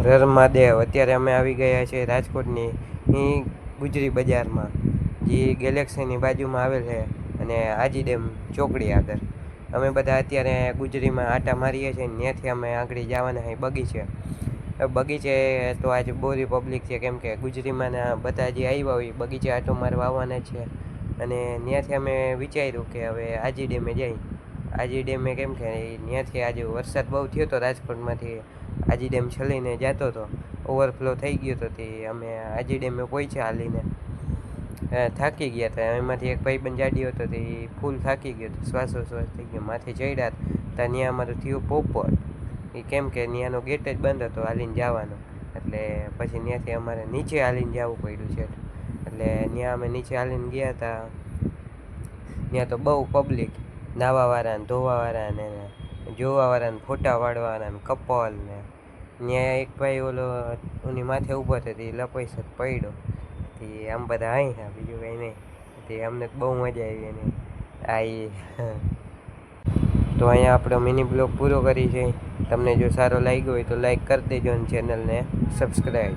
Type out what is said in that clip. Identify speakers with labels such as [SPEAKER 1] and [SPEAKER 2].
[SPEAKER 1] હર મહાદેવ. અત્યારે અમે આવી ગયા છે રાજકોટની ગુજરી બજારમાં, જે ગેલેક્સીની બાજુમાં આવેલ છે, અને આજી ડેમ ચોકડી આગળ. અમે બધા અત્યારે ગુજરીમાં આટા મારીએ છીએ. ત્યાંથી અમે આગળ જવાના છે બગીચે. બગીચે તો આજે બોરી પબ્લિક છે, કેમ કે ગુજરીમાં બધા જે આવ્યા હોય બગીચે આટો મારવા આવવાના છે. અને ત્યાંથી અમે વિચાર્યું કે હવે આજી ડેમે જઈ. આજી ડેમે કેમ કે ત્યાંથી આજે વરસાદ બહુ થયો હતો રાજકોટમાંથી, આજી ડેમ છલીને જતો હતો, ઓવરફ્લો થઈ ગયો હતો. તે અમે આજી ડેમે પહોંચ્યા હાલીને, થાકી ગયા હતા. એમાંથી એક ભાઈબંધ જાડ્યો હતો, તે ફૂલ થાકી ગયો હતો, શ્વાસોશ્વાસ થઈ ગયો. માથે ચડ્યા હતા ત્યાં અમારું થયું પોપટ. એ કેમ કે ત્યાંનો ગેટ જ બંધ હતો હાલીને જવાનો, એટલે પછી ત્યાંથી અમારે નીચે હાલીને જવું પડ્યું છે. એટલે ત્યાં અમે નીચે હાલીને ગયા હતા. ત્યાં તો બહુ પબ્લિક, નાહવાવાળા ને ધોવાવાળા ને જોવાવાળા ને ફોટા પાડવાવાળા ને કપલ ને. ત્યાં એક ભાઈ ઓની માથે ઊભો હતો, તે લપોઈ પડ્યો. તે આમ બધા અહીં હા, બીજું કંઈ નહીં. તે અમને બહુ મજા આવી. એને તો અહીંયા આપણો મિની બ્લોગ પૂરો કરી છે. તમને જો સારો લાગ્યો હોય તો લાઈક કરી દેજો અને ચેનલને સબસ્ક્રાઈબ.